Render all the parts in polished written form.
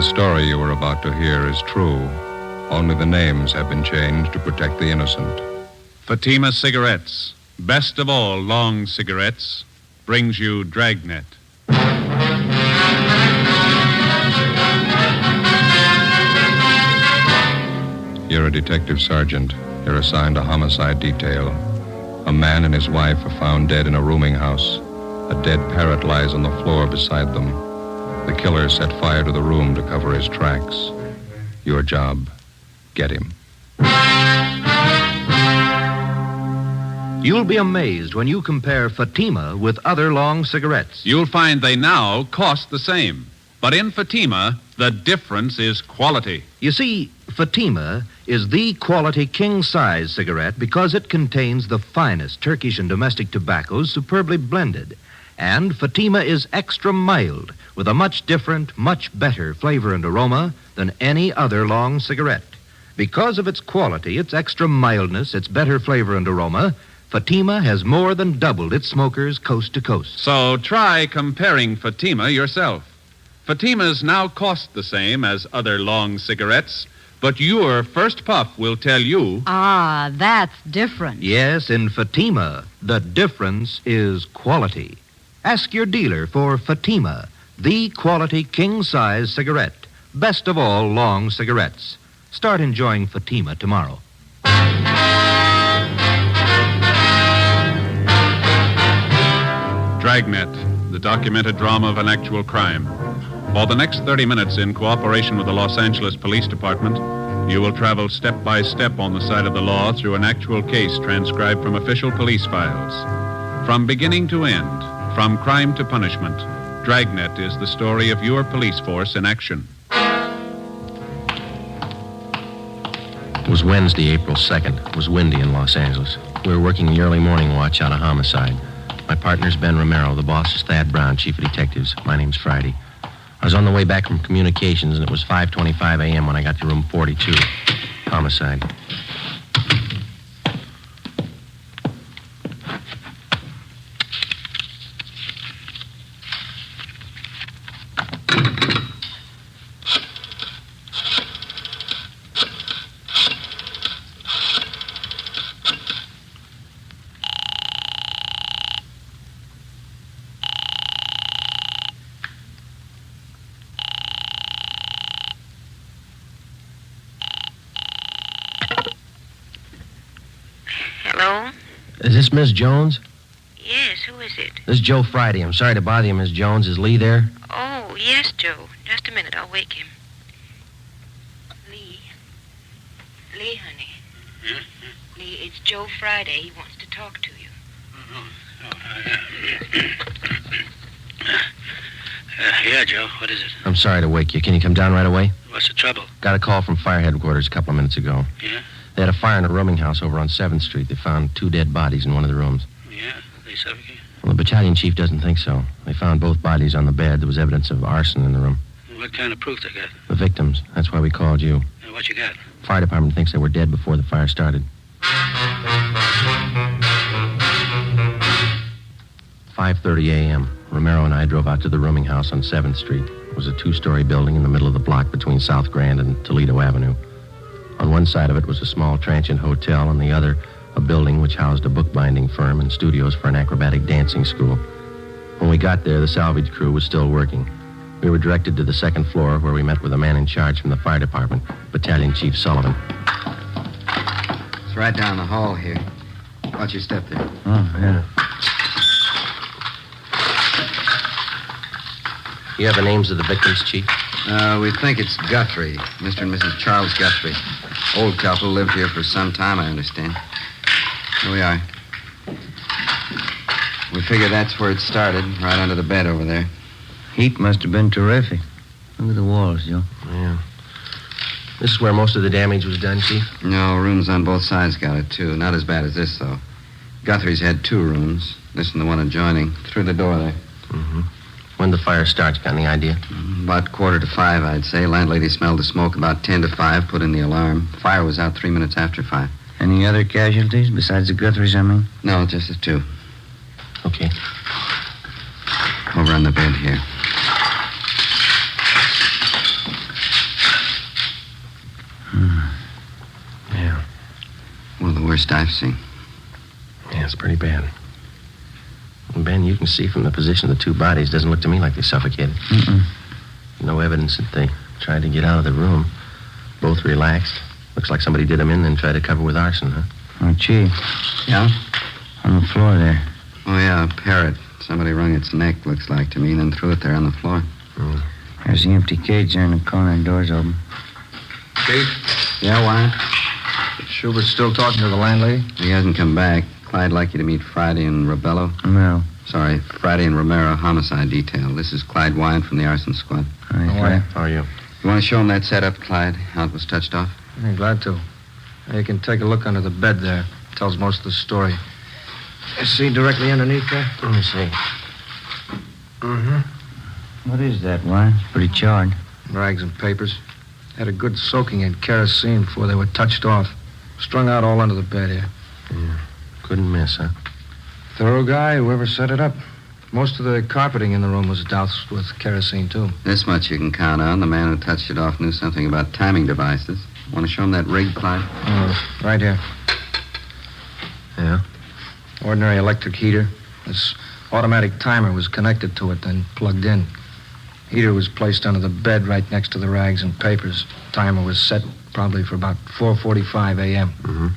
story you are about to hear is true. Only the names have been changed to protect the innocent. Fatima Cigarettes, best of all long cigarettes, brings you Dragnet. You're a detective sergeant. You're assigned a homicide detail. A man and his wife are found dead in a rooming house. A dead parrot lies on the floor beside them. The killer set fire to the room to cover his tracks. Your job, get him. You'll be amazed when you compare Fatima with other long cigarettes. You'll find they now cost the same. But in Fatima, the difference is quality. You see, Fatima is the quality king-size cigarette because it contains the finest Turkish and domestic tobaccos superbly blended. And Fatima is extra mild with a much different, much better flavor and aroma than any other long cigarette. Because of its quality, its extra mildness, its better flavor and aroma, Fatima has more than doubled its smokers coast to coast. So try comparing Fatima yourself. Fatimas now cost the same as other long cigarettes, but your first puff will tell you... Ah, that's different. Yes, in Fatima, the difference is quality. Ask your dealer for Fatima, the quality king-size cigarette. Best of all long cigarettes. Start enjoying Fatima tomorrow. Dragnet, the documented drama of an actual crime. For the next 30 minutes, in cooperation with the Los Angeles Police Department, you will travel step by step on the side of the law through an actual case transcribed from official police files. From beginning to end, from crime to punishment, Dragnet is the story of your police force in action. It was Wednesday, April 2nd. It was windy in Los Angeles. We were working the early morning watch on a homicide. My partner's Ben Romero. The boss is Thad Brown, chief of detectives. My name's Friday. I was on the way back from communications, and it was 5:25 a.m. when I got to room 42. Homicide. Hello? Is this Miss Jones? Yes, who is it? This is Joe Friday. I'm sorry to bother you, Miss Jones. Is Lee there? Oh, yes, Joe. Just a minute, I'll wake him. Lee, honey. Lee, it's Joe Friday. He wants to talk to you. Yeah, Joe, what is it? I'm sorry to wake you. Can you come down right away? What's the trouble? Got a call from fire headquarters a couple of minutes ago. Yeah? They had a fire in a rooming house over on 7th Street. They found 2 dead bodies in one of the rooms. Yeah? They suffocated? Well, the battalion chief doesn't think so. They found both bodies on the bed. There was evidence of arson in the room. What kind of proof they got? The victims. That's why we called you. What you got? Fire department thinks they were dead before the fire started. 5:30 a.m. Romero and I drove out to the rooming house on 7th Street. It was a 2-story building in the middle of the block between South Grand and Toledo Avenue. On one side of it was a small transient hotel, and the other, a building which housed a bookbinding firm and studios for an acrobatic dancing school. When we got there, the salvage crew was still working. We were directed to the 2nd floor, where we met with a man in charge from the fire department, Battalion Chief Sullivan. It's right down the hall here. Watch your step there. Oh, yeah. You have the names of the victims, Chief? We think it's Guthrie, Mr. and Mrs. Charles Guthrie. Old couple, lived here for some time, I understand. Here we are. We figure that's where it started, right under the bed over there. Heat must have been terrific. Look at the walls, Joe. Yeah. This is where most of the damage was done, Chief? No, rooms on both sides got it, too. Not as bad as this, though. Guthrie's had 2 rooms. This and the one adjoining. Through the door there. Mm-hmm. When the fire starts, got any idea? About 4:45, I'd say. Landlady smelled the smoke about 10 to 5, put in the alarm. Fire was out 3 minutes after 5. Any other casualties besides the Guthries, I mean? No, just the 2. Okay. Over on the bed here. Worst I've seen. Yeah, it's pretty bad. And Ben, you can see from the position of the two bodies, doesn't look to me like they suffocated. Mm-mm. No evidence that they tried to get out of the room. Both relaxed. Looks like somebody did them in, then tried to cover with arson, huh? Oh, Chief. Yeah? On the floor there. Oh, yeah, a parrot. Somebody wrung its neck, looks like to me, and then threw it there on the floor. There's the empty cage there in the corner. Door's open. Chief? Yeah, Wyatt? Schubert's still talking to the landlady? He hasn't come back. Clyde'd like you to meet Friday and Robello. No. Sorry, Friday and Romero, homicide detail. This is Clyde Wyatt from the arson squad. Hi, Wyatt. How are you? You want to show him that setup, Clyde? How it was touched off? I'm glad to. You can take a look under the bed there. Tells most of the story. You see directly underneath there? Let me see. Mm-hmm. What is that, Wyatt? Pretty charred. Rags and papers. Had a good soaking in kerosene before they were touched off. Strung out all under the bed here. Yeah. Couldn't miss, huh? Thorough guy, whoever set it up. Most of the carpeting in the room was doused with kerosene, too. This much you can count on. The man who touched it off knew something about timing devices. Want to show him that rig, Clyde? Right here. Yeah? Ordinary electric heater. This automatic timer was connected to it, then plugged in. Heater was placed under the bed right next to the rags and papers. Timer was set probably for about 4:45 a.m. Mm-hmm.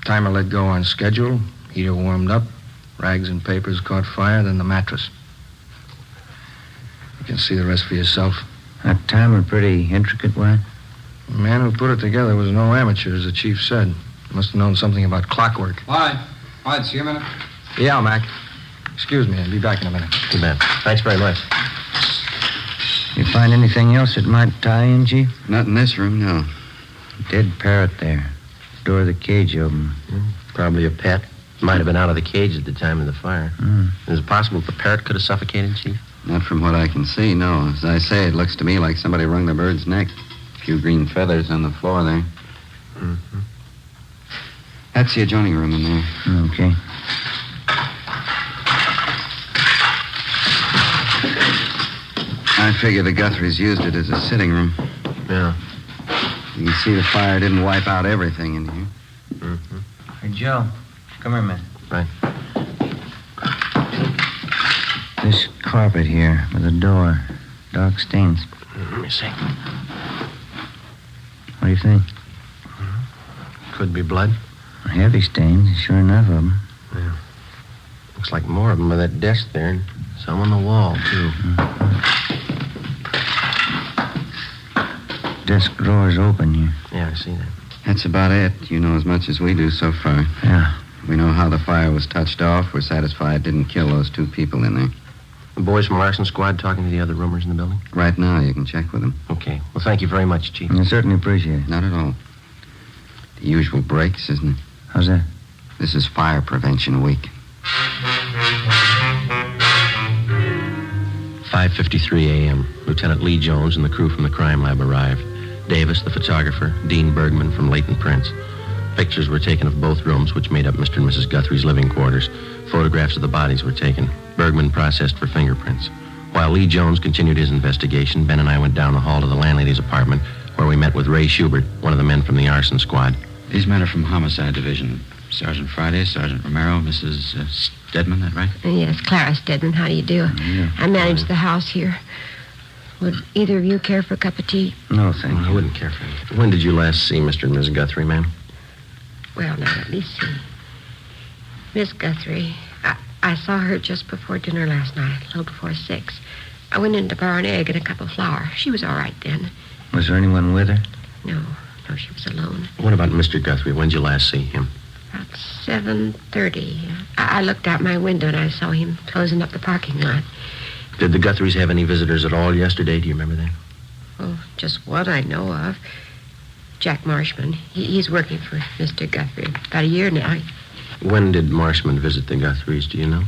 Timer let go on schedule. Heater warmed up. Rags and papers caught fire, then the mattress. You can see the rest for yourself. That timer pretty intricate, Wyatt. The man who put it together was no amateur, as the chief said. Must have known something about clockwork. Clyde, see you a minute. Yeah, Mac. Excuse me, I'll be back in a minute. Too bad. Thanks very much. You find anything else that might tie in, Chief? Not in this room, no. Dead parrot there. Door of the cage open. Probably a pet. Might have been out of the cage at the time of the fire. Is it possible the parrot could have suffocated, Chief? Not from what I can see, no. As I say, it looks to me like somebody wrung the bird's neck. A few green feathers on the floor there. Mm-hmm. That's the adjoining room in there. Okay. I figure the Guthries used it as a sitting room. Yeah. You can see the fire didn't wipe out everything in here. Mm-hmm. Hey, Joe. Come here a minute. Right. This carpet here with a door. Dark stains. Let me see. What do you think? Could be blood. Heavy stains, sure enough of them. Yeah. Looks like more of them by that desk there, and some on the wall, too. Desk drawer's open here. Yeah, I see that. That's about it. You know as much as we do so far. Yeah. We know how the fire was touched off. We're satisfied it didn't kill those two people in there. The boys from Larson Squad talking to the other roomers in the building? Right now, you can check with them. Okay. Well, thank you very much, Chief. I certainly appreciate it. Not at all. The usual breaks, isn't it? How's that? This is Fire Prevention Week. 5:53 a.m. Lieutenant Lee Jones and the crew from the crime lab arrived. Davis, the photographer, Dean Bergman from Leighton Prints. Pictures were taken of both rooms, which made up Mr. and Mrs. Guthrie's living quarters. Photographs of the bodies were taken. Bergman processed for fingerprints. While Lee Jones continued his investigation, Ben and I went down the hall to the landlady's apartment, where we met with Ray Schubert, one of the men from the arson squad. These men are from Homicide Division. Sergeant Friday, Sergeant Romero, Mrs. Stedman, that right? Yes, Clara Stedman. How do you do? Yeah. I manage the house here. Would either of you care for a cup of tea? No, thank I you. wouldn't care for it. When did you last see Mr. and Mrs. Guthrie, ma'am? Well, now, let me see. Miss Guthrie, I saw her just before dinner last night, a little before 6. I went in to borrow an egg and a cup of flour. She was all right then. Was there anyone with her? No, she was alone. What about Mr. Guthrie? When did you last see him? About 7:30. I looked out my window and I saw him closing up the parking lot. Did the Guthries have any visitors at all yesterday? Do you remember that? Well, just one I know of. Jack Marshman. He's working for Mr. Guthrie about a year now. When did Marshman visit the Guthries, do you know?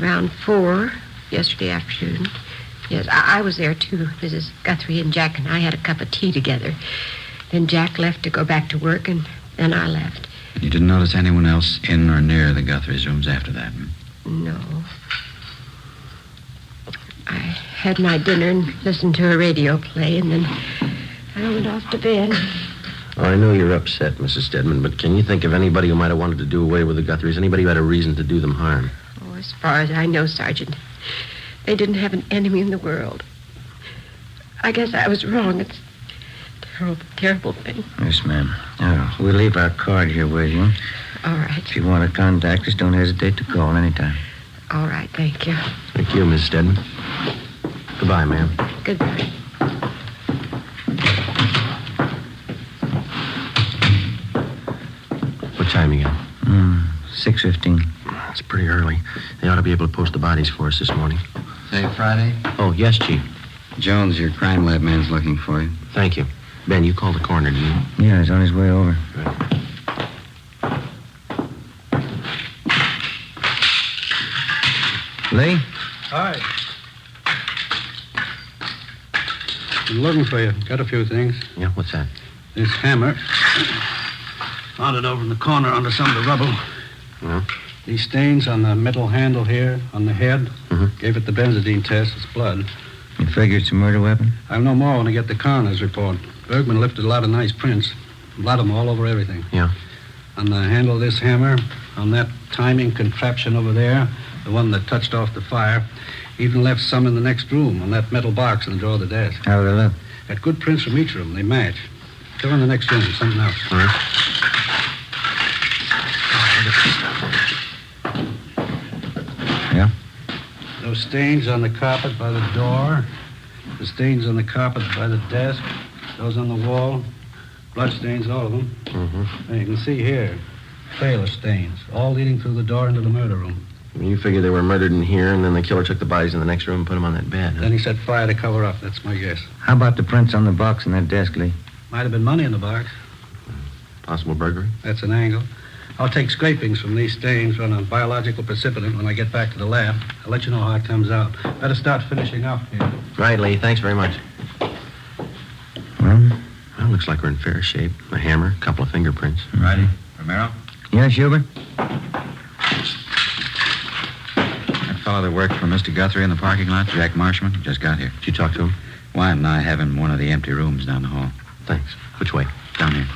Around 4 yesterday afternoon. Yes, I was there, too. Mrs. Guthrie and Jack and I had a cup of tea together. Then Jack left to go back to work, and then I left. You didn't notice anyone else in or near the Guthries' rooms after that? No. I had my dinner and listened to a radio play, and then I went off to bed. Oh, I know you're upset, Mrs. Stedman, but can you think of anybody who might have wanted to do away with the Guthries? Anybody who had a reason to do them harm? Oh, as far as I know, Sergeant, they didn't have an enemy in the world. I guess I was wrong. It's a terrible, terrible thing. Yes, ma'am. We'll leave our card here with you. All right. If you want to contact us, don't hesitate to call anytime. All right, thank you. Thank you, Miss Stedman. Goodbye, ma'am. Goodbye. What time you got? 6:15. It's pretty early. They ought to be able to post the bodies for us this morning. Say Friday? Oh, yes, Chief. Jones, your crime lab man's looking for you. Thank you. Ben, you called the coroner, didn't you? Yeah, he's on his way over. Right. Lee? Hi. I'm looking for you. Got a few things. Yeah, what's that? This hammer. Found it over in the corner under some of the rubble. Well? These stains on the metal handle here, on the head. Gave it the benzodine test. It's blood. You figure it's a murder weapon? I'll know more when I get the coroner's report. Bergman lifted a lot of nice prints. Blood them all over everything. Yeah. On the handle of this hammer, on that timing contraption over there, the one that touched off the fire, even left some in the next room on that metal box in the drawer of the desk. How do they look? Got good prints from each room. They match. They're in the next room. Something else. All right. Yeah? Those stains on the carpet by the door, the stains on the carpet by the desk, those on the wall, blood stains, all of them. And you can see here, trail of stains, all leading through the door into the murder room. You figure they were murdered in here, and then the killer took the bodies in the next room and put them on that bed, huh? Then he set fire to cover up. That's my guess. How about the prints on the box in that desk, Lee? Might have been money in the box. Possible burglary? That's an angle. I'll take scrapings from these stains on a biological precipitant when I get back to the lab. I'll let you know how it comes out. Better start finishing up here. Right, Lee. Thanks very much. Well? Well, looks like we're in fair shape. A hammer, a couple of fingerprints. Friday. Romero? Yeah, Schubert? That fellow that worked for Mr. Guthrie in the parking lot, Jack Marshman, just got here. Did you talk to him? Wyatt and I have him in one of the empty rooms down the hall. Thanks. Which way? Down here.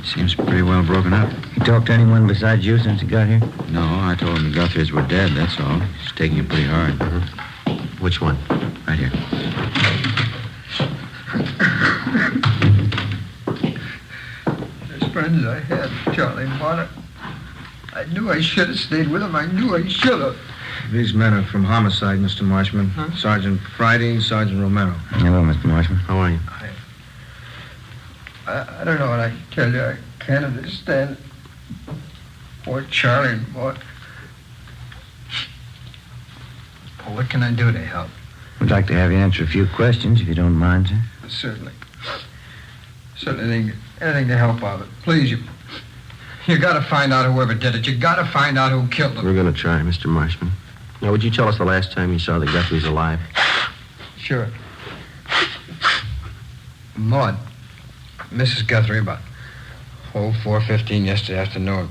Seems pretty well broken up. You talked to anyone besides you since he got here? No, I told him the Guthries were dead, that's all. He's taking it pretty hard. Which one? Right here. There's friends I had, Charlie and Marta. I knew I should have stayed with them. I knew I should have. These men are from homicide, Mr. Marshman. Sergeant Friday and Sergeant Romero. Hello, Mr. Marshman. How are you? I don't know what I can tell you. I can't understand what Charlie and what. Well, what can I do to help? We'd like to have you answer a few questions, if you don't mind, sir. Certainly. Anything to help out. Please, you got to find out whoever did it. You got to find out who killed them. We're going to try, Mr. Marshman. Now, would you tell us the last time you saw the Guthries alive? Sure. Maud. Mrs. Guthrie, about 4:15 yesterday afternoon.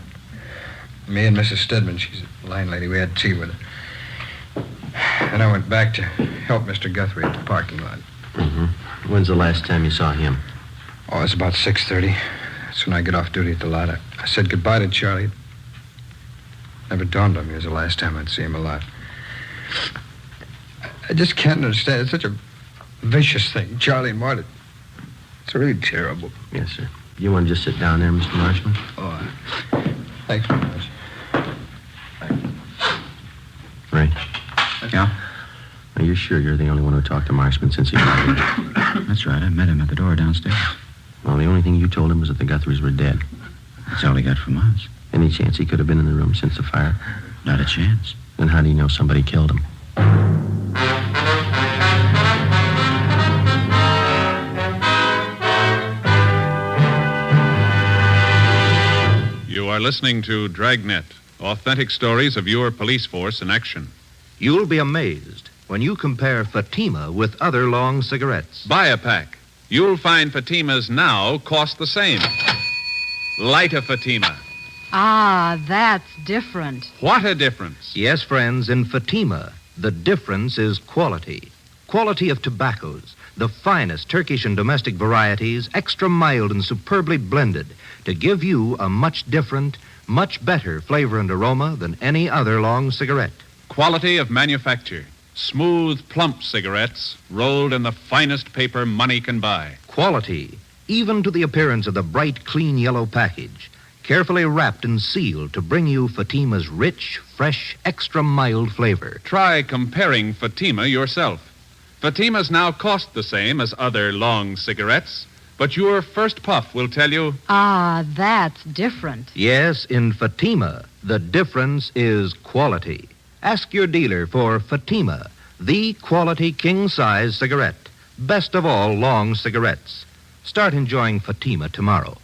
Me and Mrs. Stedman, she's a line lady, we had tea with her. And I went back to help Mr. Guthrie at the parking lot. When's the last time you saw him? Oh, it's about 6:30. That's when I get off duty at the lot. I said goodbye to Charlie. Never dawned on me it was the last time I'd see him alive. I just can't understand. It's such a vicious thing. Charlie and Marta. It's really terrible. Yes, sir. You want to just sit down there, Mr. Marshman? Oh, thanks very much. Ray. Yeah? Are you sure you're the only one who talked to Marshman since he got here? That's right. I met him at the door downstairs. Well, the only thing you told him was that the Guthries were dead. That's all he got from us. Any chance he could have been in the room since the fire? Not a chance. Then how do you know somebody killed him? You are listening to Dragnet, authentic stories of your police force in action. You'll be amazed when you compare Fatima with other long cigarettes. Buy a pack. You'll find Fatimas now cost the same. Light a Fatima. Ah, that's different. What a difference. Yes, friends, in Fatima, the difference is quality. Quality of tobaccos, the finest Turkish and domestic varieties, extra mild and superbly blended, to give you a much different, much better flavor and aroma than any other long cigarette. Quality of manufacture. Smooth, plump cigarettes rolled in the finest paper money can buy. Quality, even to the appearance of the bright, clean yellow package, carefully wrapped and sealed to bring you Fatima's rich, fresh, extra mild flavor. Try comparing Fatima yourself. Fatimas now cost the same as other long cigarettes, but your first puff will tell you... Ah, that's different. Yes, in Fatima, the difference is quality. Ask your dealer for Fatima, the quality king-size cigarette. Best of all long cigarettes. Start enjoying Fatima tomorrow.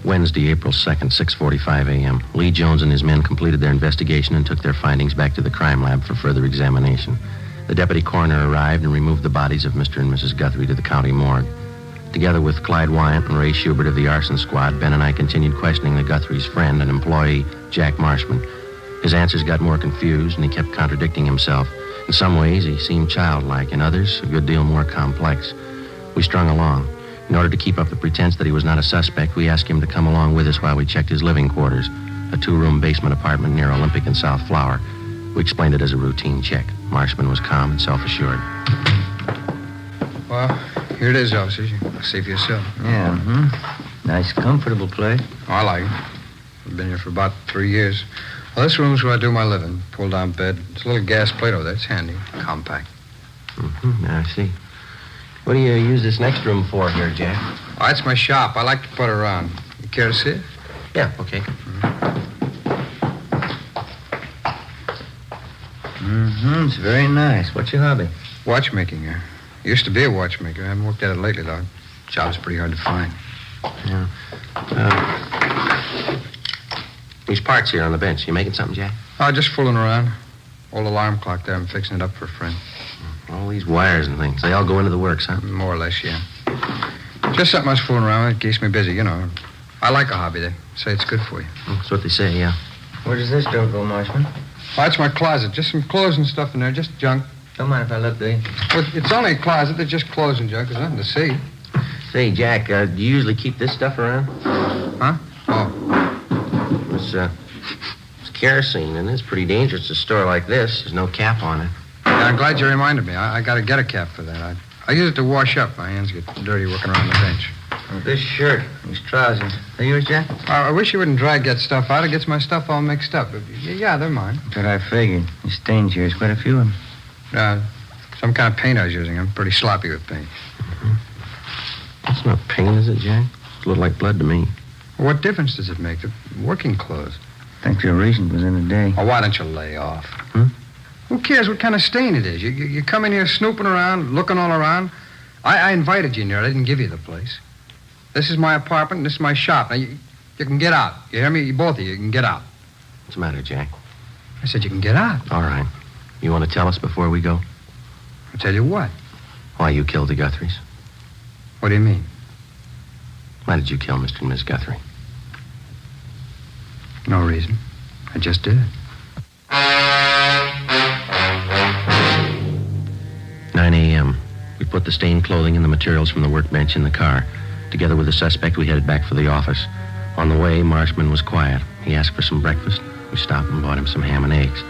Wednesday, April 2nd, 6:45 a.m. Lee Jones and his men completed their investigation and took their findings back to the crime lab for further examination. The deputy coroner arrived and removed the bodies of Mr. and Mrs. Guthrie to the county morgue. Together with Clyde Wyant and Ray Schubert of the arson squad, Ben and I continued questioning the Guthrie's friend and employee, Jack Marshman. His answers got more confused, and he kept contradicting himself. In some ways, he seemed childlike. In others, a good deal more complex. We strung along. In order to keep up the pretense that he was not a suspect, we asked him to come along with us while we checked his living quarters, a 2-room basement apartment near Olympic and South Flower. We explained it as a routine check. Marshman was calm and self-assured. Well, here it is, officers. You can see for yourself. Yeah, Nice, comfortable place. Oh, I like it. I've been here for about 3 years. Well, this room's where I do my living. Pull-down bed. It's a little gas plate over there. It's handy. Compact. I see. What do you use this next room for here, Jack? Oh, it's my shop. I like to put around. You care to see it? Yeah, okay. It's very nice. What's your hobby? Watchmaking. Used to be a watchmaker. I haven't worked at it lately, though. Job's pretty hard to find. Yeah. These parts here on the bench. You making something, Jack? Oh, just fooling around. Old alarm clock there. I'm fixing it up for a friend. All these wires and things. They all go into the works, huh? More or less, yeah. Just something I was fooling around with. It keeps me busy, you know. I like a hobby. They say it's good for you. That's what they say, yeah. Where does this door go, Marshman? Oh, it's my closet. Just some clothes and stuff in there. Just junk. Don't mind if I look, do you? Well, it's only a closet. There's just clothes and junk. There's nothing to see. Say, Jack, do you usually keep this stuff around? Huh? Oh. It's kerosene, and it's pretty dangerous to store like this. There's no cap on it. Yeah, I'm glad you reminded me. I got to get a cap for that. I use it to wash up. My hands get dirty working around the bench. This shirt, these trousers. Are yours, Jack? I wish you wouldn't drag that stuff out. It gets my stuff all mixed up. Yeah, they're mine. That's what I figured. The stains here is quite a few of them. Some kind of paint I was using. I'm pretty sloppy with paint. That's not paint, is it, Jack? It looked like blood to me. Well, what difference does it make? They're working clothes. I think your reason was in the day. Oh, why don't you lay off? Who cares what kind of stain it is? You come in here snooping around, looking all around. I invited you in here. I didn't give you the place. This is my apartment, and this is my shop. Now, you can get out. You hear me? Both of you can get out. What's the matter, Jack? I said you can get out. All right. You want to tell us before we go? I'll tell you what. Why you killed the Guthries. What do you mean? Why did you kill Mr. and Miss Guthrie? No reason. I just did. 9 a.m. We put the stained clothing and the materials from the workbench in the car. Together with the suspect, we headed back for the office. On the way, Marshman was quiet. He asked for some breakfast. We stopped and bought him some ham and eggs.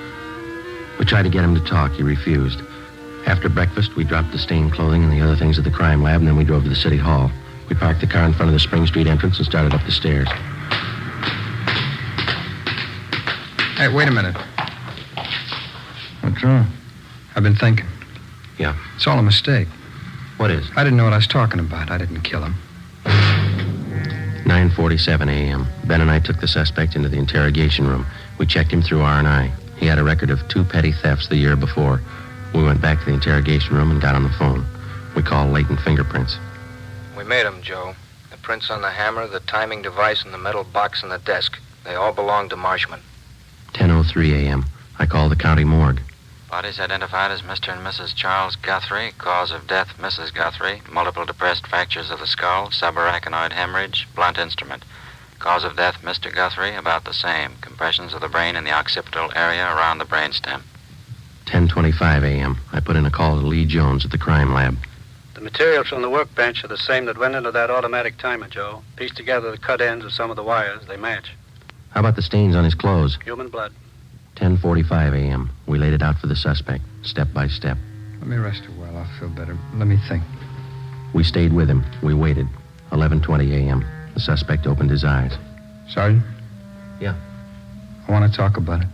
We tried to get him to talk. He refused. After breakfast, we dropped the stained clothing and the other things at the crime lab, and then we drove to the city hall. We parked the car in front of the Spring Street entrance and started up the stairs. Hey, wait a minute. What's wrong? I've been thinking. Yeah? It's all a mistake. What is? I didn't know what I was talking about. I didn't kill him. 9:47 a.m. Ben and I took the suspect into the interrogation room. We checked him through R&I. He had a record of 2 petty thefts the year before. We went back to the interrogation room and got on the phone. We called latent fingerprints. We made them, Joe. The prints on the hammer, the timing device, and the metal box on the desk. They all belong to Marshman. 10:03 a.m. I called the county morgue. Bodies identified as Mr. and Mrs. Charles Guthrie. Cause of death, Mrs. Guthrie. Multiple depressed fractures of the skull, subarachnoid hemorrhage, blunt instrument. Cause of death, Mr. Guthrie, about the same. Compressions of the brain in the occipital area around the brainstem. 10:25 a.m. I put in a call to Lee Jones at the crime lab. The materials from the workbench are the same that went into that automatic timer, Joe. Piece together the cut ends of some of the wires. They match. How about the stains on his clothes? Human blood. 10:45 a.m. We laid it out for the suspect, step by step. Let me rest a while. I'll feel better. Let me think. We stayed with him. We waited. 11:20 a.m. The suspect opened his eyes. Sergeant? Yeah? I want to talk about it.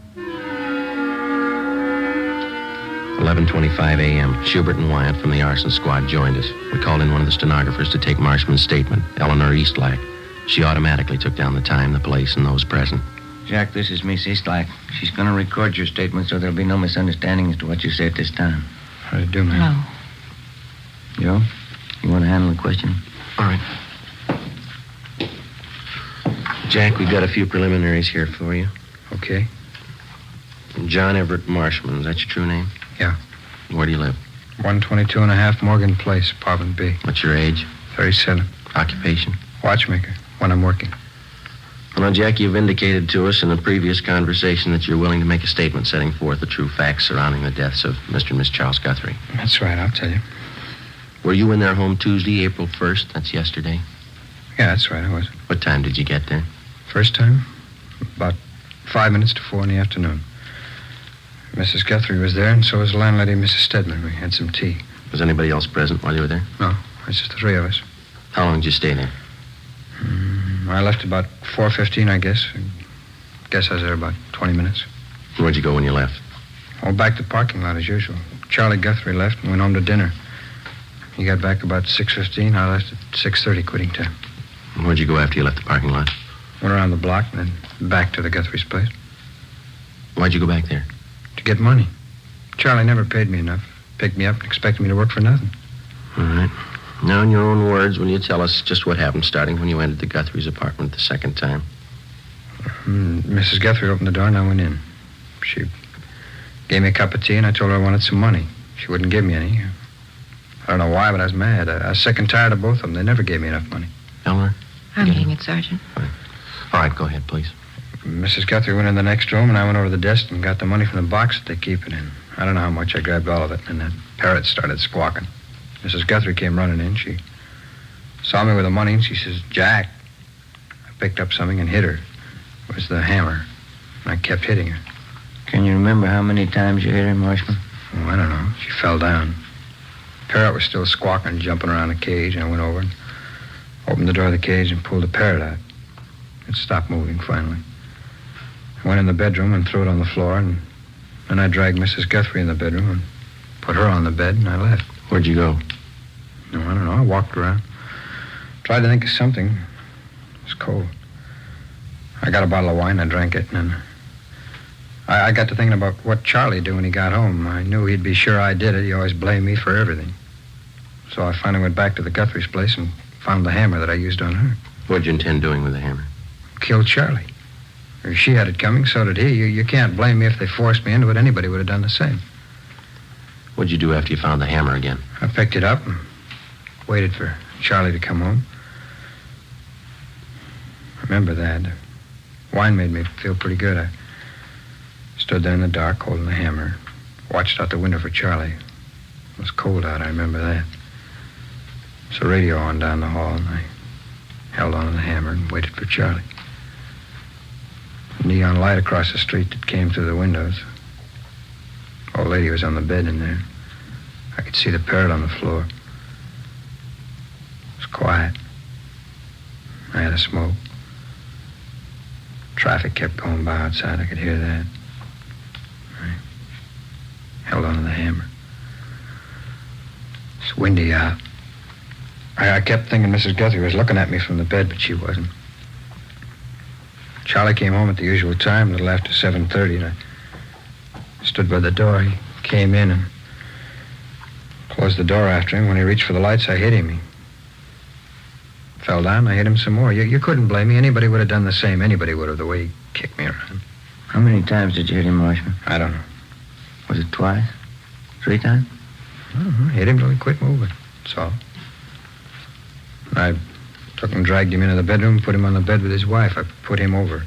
11:25 a.m. Schubert and Wyatt from the arson squad joined us. We called in one of the stenographers to take Marshman's statement, Eleanor Eastlack. She automatically took down the time, the place, and those present. Jack, this is Miss Eastlack. She's going to record your statement so there'll be no misunderstanding as to what you say at this time. How do you do, man? No. Joe, you want to handle the question? All right. Jack, we've got a few preliminaries here for you. Okay. John Everett Marshman, is that your true name? Yeah. Where do you live? 122 and a half Morgan Place, apartment B. What's your age? 37. Occupation? Watchmaker, when I'm working. Well, now, Jack, you've indicated to us in a previous conversation that you're willing to make a statement setting forth the true facts surrounding the deaths of Mr. and Miss Charles Guthrie. That's right, I'll tell you. Were you in their home Tuesday, April 1st? That's yesterday. Yeah, that's right, I was. What time did you get there? First time? About 5 minutes to 4 in the afternoon. Mrs. Guthrie was there, and so was the landlady, Mrs. Stedman. We had some tea. Was anybody else present while you were there? No, it's just the three of us. How long did you stay there? I left about 4:15, I guess. Guess I was there about 20 minutes. Where'd you go when you left? Oh, back to the parking lot as usual. Charlie Guthrie left and went home to dinner. He got back about 6:15. I left at 6:30, quitting time. And where'd you go after you left the parking lot? Went around the block and then back to the Guthrie's place. Why'd you go back there? To get money. Charlie never paid me enough. Picked me up and expected me to work for nothing. All right. Now, in your own words, will you tell us just what happened starting when you entered the Guthrie's apartment the second time? Mrs. Guthrie opened the door and I went in. She gave me a cup of tea and I told her I wanted some money. She wouldn't give me any. I don't know why, but I was mad. I was sick and tired of both of them. They never gave me enough money. Eleanor? I'm getting it, Sergeant. Fine. All right, go ahead, please. Mrs. Guthrie went in the next room and I went over to the desk and got the money from the box that they keep it in. I don't know how much. I grabbed all of it and that Parrot started squawking. Mrs. Guthrie came running in. She saw me with the money and she says, "Jack." I picked up something and hit her. It was the hammer. And I kept hitting her. Can you remember how many times you hit her, Marshman? Oh, I don't know. She fell down. Parrot was still squawking, jumping around the cage, and I went over and opened the door of the cage and pulled the Parrot out. It stopped moving finally. I went in the bedroom and threw it on the floor, and then I dragged Mrs. Guthrie in the bedroom and put her on the bed, and I left. Where'd you go? No, I don't know. I walked around. Tried to think of something. It was cold. I got a bottle of wine, I drank it, and then I got to thinking about what Charlie'd do when he got home. I knew he'd be sure I did it. He always blamed me for everything. So I finally went back to the Guthrie's place and found the hammer that I used on her. What'd you intend doing with the hammer? Killed Charlie. If she had it coming, so did he. You can't blame me if they forced me into it. Anybody would have done the same. What'd you do after you found the hammer again? I picked it up and waited for Charlie to come home. I remember that. The wine made me feel pretty good. I stood there in the dark holding the hammer, watched out the window for Charlie. It was cold out, I remember that. So the radio on down the hall, and I held on to the hammer and waited for Charlie. The neon light across the street that came through the windows. Old lady was on the bed in there. I could see the Parrot on the floor. It was quiet. I had a smoke. Traffic kept going by outside. I could hear that. I held on to the hammer. It's windy out. I kept thinking Mrs. Guthrie was looking at me from the bed, but she wasn't. Charlie came home at the usual time, a little after 7:30, and I stood by the door. He came in and closed the door after him. When he reached for the lights, I hit him. He fell down. I hit him some more. You couldn't blame me. Anybody would have done the same. Anybody would have, the way he kicked me around. How many times did you hit him, Marshman? I don't know. Was it twice? 3 times? I don't know. I hit him till he quit moving. That's all. I Took him, dragged him into the bedroom, put him on the bed with his wife. I put him over.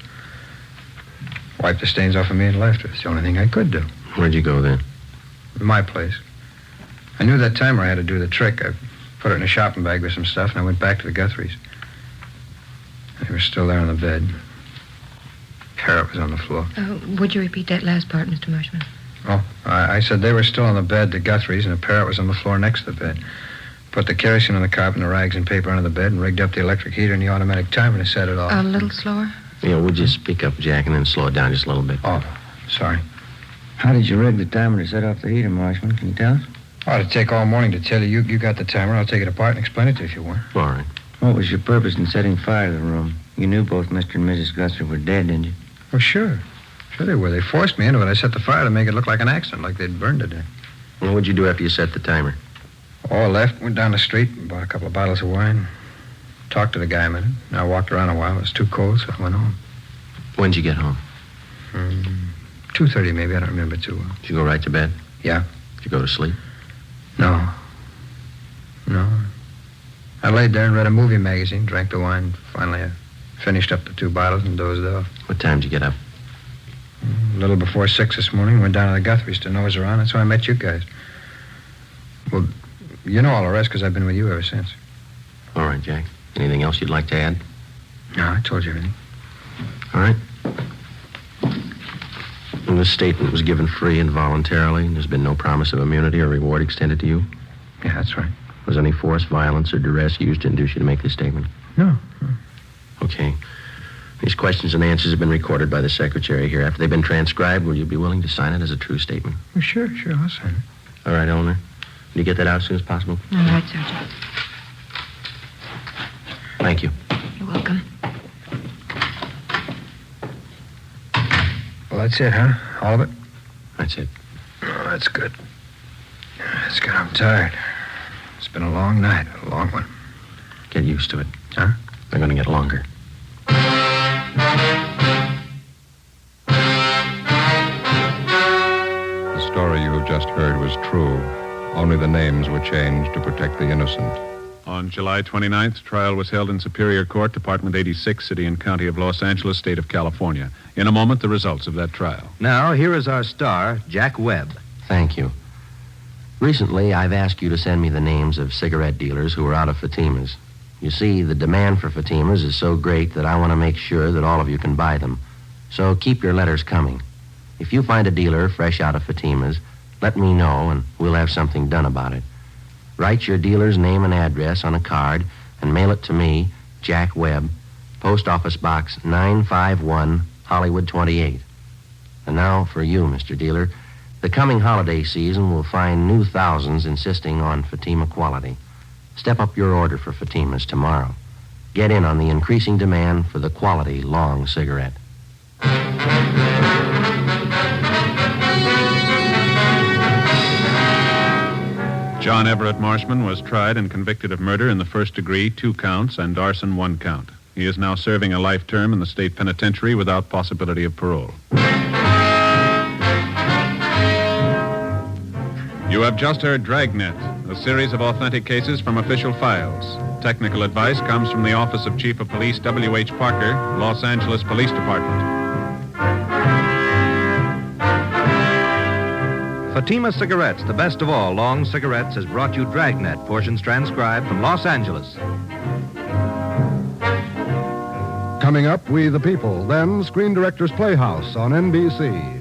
Wiped the stains off of me and left. It's the only thing I could do. Where'd you go then? My place. I knew that timer had to do the trick. I put it in a shopping bag with some stuff, and I went back to the Guthries. They were still there on the bed. Parrot was on the floor. Would you repeat that last part, Mr. Marshman? Oh, I said they were still on the bed, the Guthries, and the Parrot was on the floor next to the bed. Put the kerosene on the carpet and the rags and paper under the bed and rigged up the electric heater and the automatic timer to set it off. A little slower? Yeah, would you speak up, Jack, and then slow it down just a little bit? Oh, sorry. How did you rig the timer to set off the heater, Marshman? Can you tell us? Oh, it'd take all morning to tell you. You got the timer. I'll take it apart and explain it to you if you want. All right. What was your purpose in setting fire to the room? You knew both Mr. and Mrs. Guthrie were dead, didn't you? Oh, sure. Sure they were. They forced me into it. I set the fire to make it look like an accident, like they'd burned to death. Well, what'd you do after you set the timer? Oh, I left, went down the street, bought a couple of bottles of wine, talked to the guy a minute. I walked around a while. It was too cold, so I went home. When'd you get home? 2:30 maybe. I don't remember too well. Did you go right to bed? Yeah. Did you go to sleep? No. I laid there and read a movie magazine, drank the wine. Finally, I finished up the 2 bottles and dozed off. What time did you get up? A little before 6 this morning. Went down to the Guthries to nose around. That's how I met you guys. Well, you know all the rest because I've been with you ever since. All right, Jack. Anything else you'd like to add? No, I told you everything. All right. And this statement was given free and voluntarily, and there's been no promise of immunity or reward extended to you? Yeah, that's right. Was any force, violence, or duress used to induce you to make this statement? No. Okay. These questions and answers have been recorded by the secretary here. After they've been transcribed, will you be willing to sign it as a true statement? Well, sure, I'll sign it. All right, Eleanor. Can you get that out as soon as possible? All right, Sergeant. Thank you. You're welcome. Well, that's it, huh? All of it? That's it. Oh, that's good. That's good. I'm tired. It's been a long night, a long one. Get used to it. Huh? They're going to get longer. The story you have just heard was true. Only the names were changed to protect the innocent. On July 29th, trial was held in Superior Court, Department 86, City and County of Los Angeles, State of California. In a moment, the results of that trial. Now, here is our star, Jack Webb. Thank you. Recently, I've asked you to send me the names of cigarette dealers who are out of Fatimas. You see, the demand for Fatimas is so great that I want to make sure that all of you can buy them. So keep your letters coming. If you find a dealer fresh out of Fatimas, let me know and we'll have something done about it. Write your dealer's name and address on a card and mail it to me, Jack Webb, Post Office Box 951, Hollywood 28. And now for you, Mr. Dealer. The coming holiday season will find new thousands insisting on Fatima quality. Step up your order for Fatimas tomorrow. Get in on the increasing demand for the quality long cigarette. John Everett Marshman was tried and convicted of murder in the first degree, 2 counts, and arson, 1 count. He is now serving a life term in the state penitentiary without possibility of parole. You have just heard Dragnet, a series of authentic cases from official files. Technical advice comes from the Office of Chief of Police W.H. Parker, Los Angeles Police Department. Fatima Cigarettes, the best of all long cigarettes, has brought you Dragnet, portions transcribed from Los Angeles. Coming up, We the People, then Screen Directors Playhouse on NBC.